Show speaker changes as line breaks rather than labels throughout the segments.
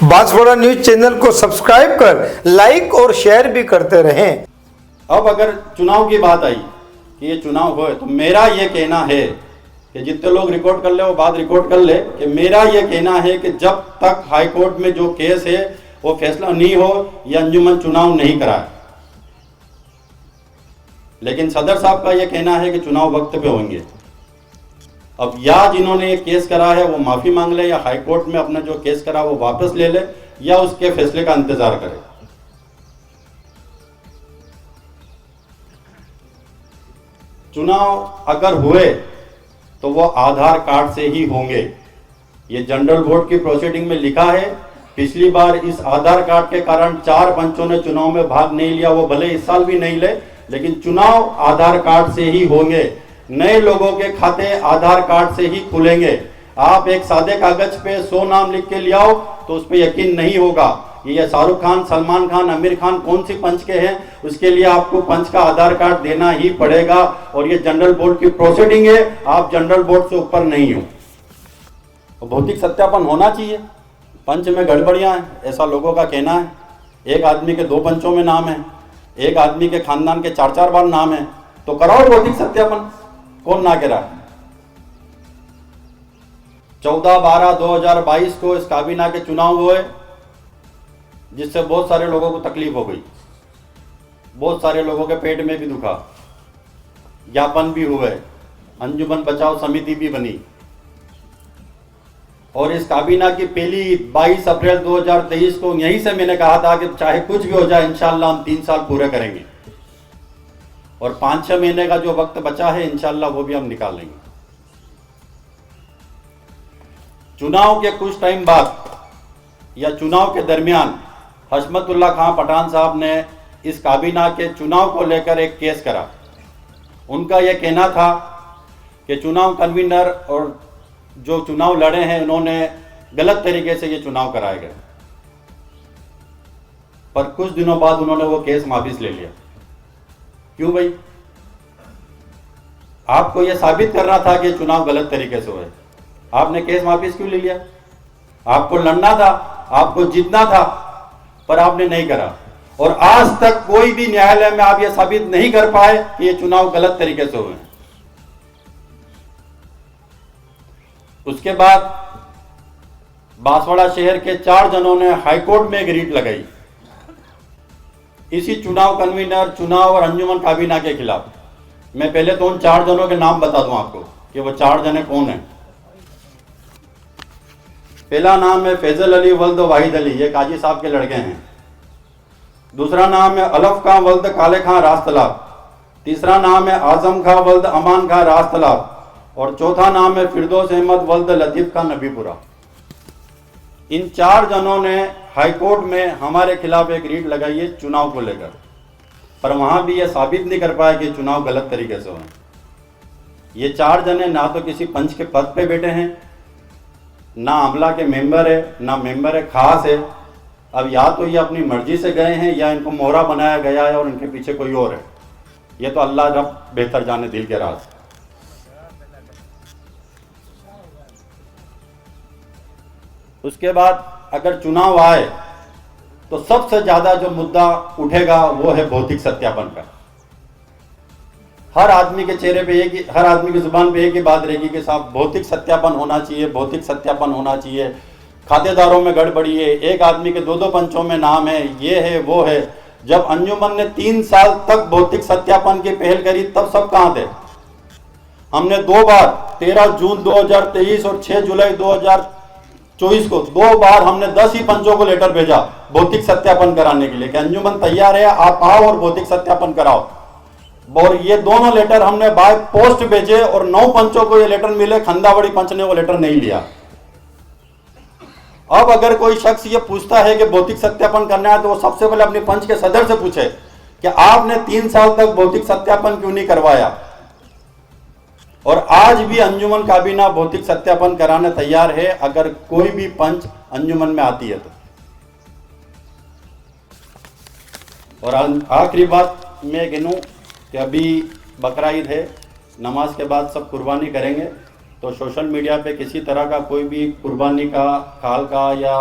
Banswara news channel को subscribe कर like और शेयर भी करते रहें।
अब अगर चुनाव की बात आई कि ये चुनाव हो, तो मेरा ये कहना है कि जितने लोग रिकॉर्ड कर ले वो बात रिकॉर्ड कर ले कि मेरा ये कहना है कि जब तक हाई कोर्ट में जो केस है वो फैसला नहीं हो, ये अंजुमन चुनाव नहीं कराए। लेकिन सदर साहब का ये कहना है कि चुनाव वक्त पे होंगे। अब या जिन्होंने ये केस करा है वो माफी मांग ले, या हाई कोर्ट में अपना जो केस करा वो वापस ले ले, या उसके फैसले का इंतजार करे। चुनाव अगर हुए तो वो आधार कार्ड से ही होंगे। ये जनरल बोर्ड की प्रोसीडिंग में लिखा है। पिछली बार इस आधार कार्ड के कारण 4 पंचों ने चुनाव में भाग नहीं लिया, वो भले इस साल भी नहीं ले, लेकिन चुनाव आधार कार्ड से ही होंगे। नए लोगों के खाते आधार कार्ड से ही खुलेंगे। आप एक सादे कागज पे 100 नाम लिख के ले आओ तो उस पर यकीन नहीं होगा। ये शाहरुख खान, सलमान खान, आमिर खान कौन सी पंच के हैं, उसके लिए आपको पंच का आधार कार्ड देना ही पड़ेगा। और ये जनरल बोर्ड की प्रोसीडिंग है, आप जनरल बोर्ड से ऊपर नहीं हो। तो भौतिक सत्यापन होना चाहिए। पंच में गड़बड़ियां हैं ऐसा लोगों का कहना है। एक आदमी के 2 पंचों में नाम है, एक आदमी के खानदान के 4-4 बार नाम है, तो कराओ भौतिक सत्यापन। कौन ना करा। 14/12/2022 को इस काबीना के चुनाव हुए, जिससे बहुत सारे लोगों को तकलीफ हो गई, बहुत सारे लोगों के पेट में भी दुखा, ज्ञापन भी हुए, अंजुमन बचाओ समिति भी बनी। और इस काबीना की पहली 22 अप्रैल 2023 को यहीं से मैंने कहा था कि चाहे कुछ भी हो जाए इंशाल्लाह हम 3 साल पूरे करेंगे। और 5-6 महीने का जो वक्त बचा है इंशाल्लाह वो भी हम निकाल लेंगे। चुनाव के कुछ टाइम बाद या चुनाव के दरमियान हशमतुल्लाह खां पठान साहब ने इस काबीना के चुनाव को लेकर एक केस करा। उनका यह कहना था कि चुनाव कन्वीनर और जो चुनाव लड़े हैं उन्होंने गलत तरीके से ये चुनाव कराए गए। पर कुछ दिनों बाद उन्होंने वो केस वापिस ले लिया। क्यों भाई? आपको यह साबित करना था कि चुनाव गलत तरीके से हुए, आपने केस वापिस क्यों ले लिया? आपको लड़ना था, आपको जीतना था, पर आपने नहीं करा। और आज तक कोई भी न्यायालय में आप यह साबित नहीं कर पाए कि ये चुनाव गलत तरीके से हुए। उसके बाद बांसवाड़ा शहर के 4 जनों ने हाईकोर्ट में एक रीट लगाई इसी चुनाव कन्वीनर, चुनाव और अंजुमन काबीना के खिलाफ। मैं पहले तो उन 4 जनों के नाम बता दूं आपको कि वो 4 जने कौन हैं। पहला नाम है फैजल अली वल्द वाहिद अली, ये काजी साहब के लड़के हैं। दूसरा नाम है अलफ खां वल्द काले खां रास्तलाब। तीसरा नाम है आजम खां वल्द अमान खां रास्तलाब। और चौथा नाम है फिरदौस अहमद वल्द लतीफ खां नबीपुरा। इन 4 जनों ने हाईकोर्ट में हमारे खिलाफ एक रीट लगाई है चुनाव को लेकर, पर वहां भी यह साबित नहीं कर पाया कि चुनाव गलत तरीके से हुए। ये 4 जने ना तो किसी पंच के पद पे बैठे हैं, ना अमला के मेंबर है, ना मेंबर है खास है। अब या तो ये अपनी मर्जी से गए हैं या इनको मोहरा बनाया गया है और इनके पीछे कोई और है। ये तो अल्लाह रब बेहतर जाने दिल के राज। उसके बाद अगर चुनाव आए तो सबसे ज्यादा जो मुद्दा उठेगा वो है भौतिक सत्यापन का। हर आदमी के चेहरे पे एक ही, हर आदमी की जुबान पे एक ही बात रहेगी कि साहब भौतिक सत्यापन होना चाहिए, भौतिक सत्यापन होना चाहिए। खातेदारों में गड़बड़ी है, एक आदमी के 2-2 पंचों में नाम है, ये है वो है। जब अंजुमन ने 3 साल तक भौतिक सत्यापन की पहल करी तब सब कहां थे? हमने 2 बार 13 जून 2023 और 6 जुलाई 2024 को 2 बार हमने 10 ही पंचों को लेटर भेजा भौतिक सत्यापन कराने के लिए कि अंजुमन तैयार है, आप आओ और भौतिक सत्यापन कराओ। और ये दोनों लेटर हमने बाय पोस्ट भेजे और 9 पंचों को ये लेटर मिले, खंदावड़ी पंच ने वो लेटर नहीं लिया। अब अगर कोई शख्स ये पूछता है कि भौतिक सत्यापन करना है तो वो सबसे पहले अपने पंच के सदर से पूछे कि आपने 3 साल तक भौतिक सत्यापन क्यों नहीं करवाया। और आज भी अंजुमन काबीना भौतिक सत्यापन कराने तैयार है अगर कोई भी पंच अंजुमन में आती है तो। और आखिरी बात मैं गिनूं कि अभी बकरा ईद है, नमाज के बाद सब कुर्बानी करेंगे, तो सोशल मीडिया पे किसी तरह का कोई भी कुर्बानी का, खाल का या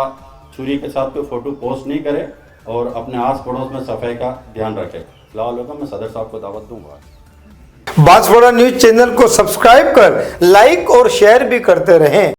छुरी के साथ कोई फोटो पोस्ट नहीं करे और अपने आस पड़ोस में सफाई का ध्यान रखे। फिलहाल होगा, मैं सदर साहब को दावत दूंगा।
बांसवाड़ा न्यूज चैनल को सब्सक्राइब कर लाइक और शेयर भी करते रहें।